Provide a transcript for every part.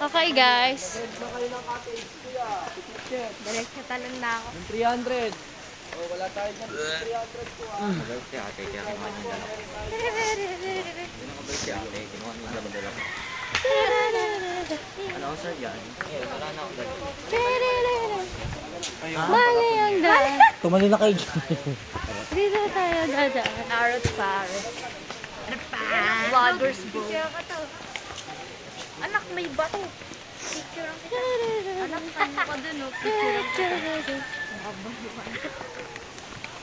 Okay, guys. Diretso talon na ako. Yung 300. Oh, wala tayo dyan. 300 ko ah. Mabait si ate, kaya kinuha niyo yung dalawa. Hindi na mabait si ate, kinuha niyo yung dalawa. Ano ang sir yan? Eh, wala na akong dalawa. Mali ang daan. Tumali na kayo dyan. Dito tayo dadaan. Arot pare. Vloggers bro. Anak, may bato. Picture ang kita. Anak, ano ka dun, no? Picture ang kita.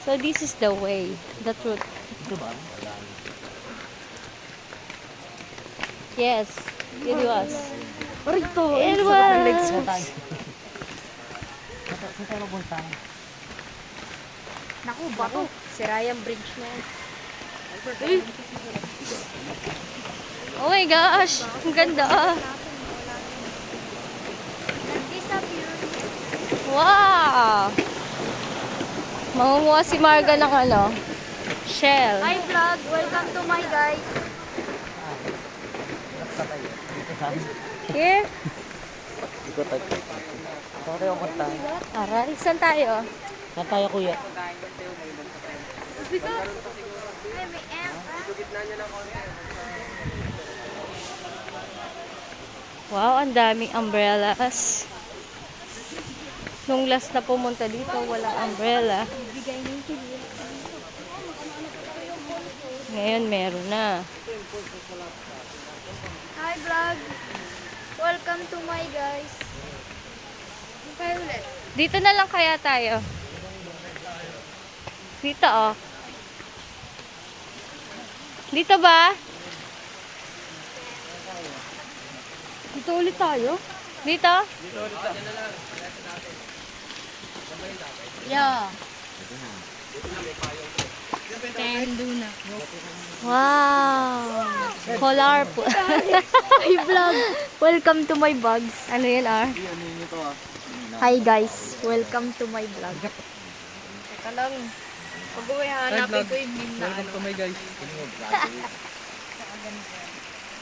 So this is the way, the truth. Ito ba? Wala. Yes, it was. Rito. It was. Saan tayo punta? Naku, bato. Sirayang bridge na yan. Oh my gosh, ang ganda ah. Nag-disappear. Wow! Mangunguha si Marga ng ano, shell. Hi vlog, welcome to my guys. Here? Ito tayo. Saan tayo punta? Aray, saan tayo? Saan tayo kuya? Wow, ang daming umbrellas. Nung last na pumunta dito, walang umbrella. Ngayon, meron na. Hi vlog. Welcome to my guys. Okay ulit. Dito na lang kaya tayo. Dito, oh. Dito ba? Dito ulit tayo? Dito? Yeah. Tendo na. Wow! Colorful. Hi vlog. Welcome to my vlogs. Ano yun, R? Hi guys. Welcome to my vlog. Teka lang. Pag-uwi, hanapin ko yung meme na Welcome to my guys.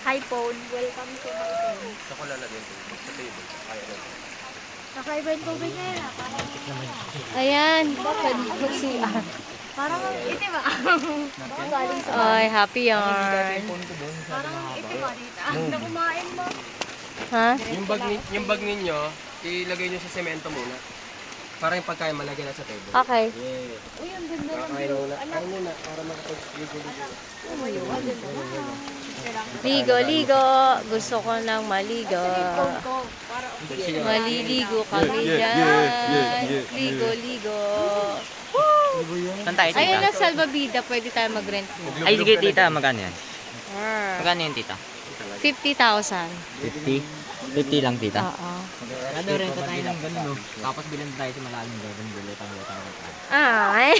Hi phone. Welcome to my phone. Saan ko lalagyan ito? Sa table. Kaya na. Nakaiba yung tubig ngayon ah. Ayan. Pwede ko si R. Parang itim ah. Parang galing sa Ay, happy yarn. Parang itim ah dito. Na kumain mo. Ha? Yung bag ninyo, ilagay nyo sa semento muna. Para yung pagkain malagyan na sa table. Okay. Uy, ang ganda ng Kakain muna. Kain muna para makapag-ligo-ligo. Ligo, ligo. Gusto ko nang maligo. Maliligo kami dyan. Ligo, ligo. Saan tayo, Ayun tita? na, salbabida. Pwede tayo mag-rent mo. Ay, sige tita, magkano yan? Ah, Magkano yun tita? 50,000. 50? 50 lang tita? Oo. Ano rin pa tayo ng ganun, no? Tapos bilang tayo sa malaking gawin, bulutang. Ay.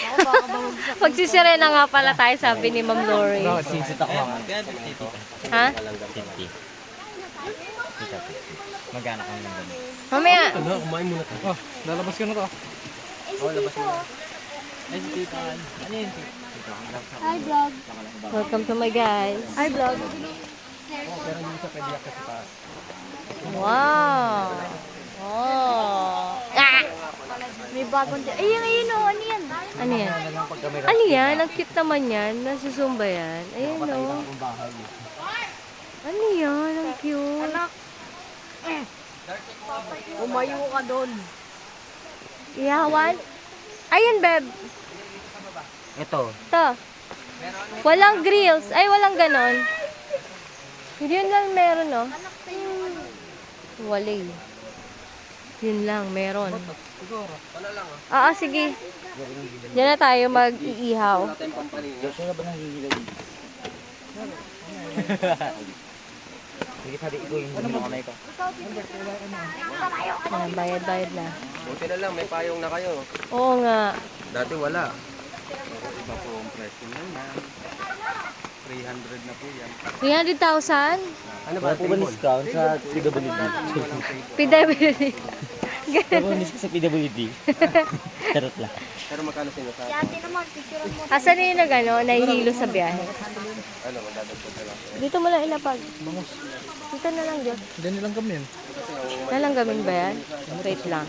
Pagsisire na nga pala tayo, sabi ni Ma'am Lori. Sinsit ako mga. Kaya 50 tita. Ha? 50. Tita, 50. Magkano kami ng ganun? Mamaya. Ano, kumain muna tayo. Oh, lalabas ka na to. Oo, labas mo. Ay, si tita. Ano yun tita? Hi vlog. Welcome to my guys. Hi vlog. Pero hindi sa pwede ka sa taas. Wow. Oh. Ah! May bagong... Ayun oh. Ano yan? Ano yan? Ano yan? Ang cute naman yan. Nasusumba yan. Ayan o. Ano yan? Ang cute. Anak. Umayo ka doon. Ihawan? Ayun, Beb. Ito. Ito. Walang grills. Ay, walang ganon. Yun lang meron, no? Wali. Yun lang, meron. Sige. Diyan na tayo mag-iihaw. Joshua ba nanghihilag? Sige, sabi ko yung mga kamay ko. Bayad-bayad na. Buti na lang, may payong na kayo. Oo nga. Dati wala. Iba po ang presyo na yan. 300 na po yan. 300,000? Ano ba? Wala po ba discount sa PWD? PWD. Nakunis ko sa PWD. Charot lang. Pero magkano sinasabi? Si ate naman, picturean mo. Asan na yung nag-ano, nahihilo sa biyahe? Ano, magdadagdag na lang. Dito mo lang ilapag. Dito na lang, Diyos. Diyan nilang kami yan. Nalanggamin ba yan? Wait lang.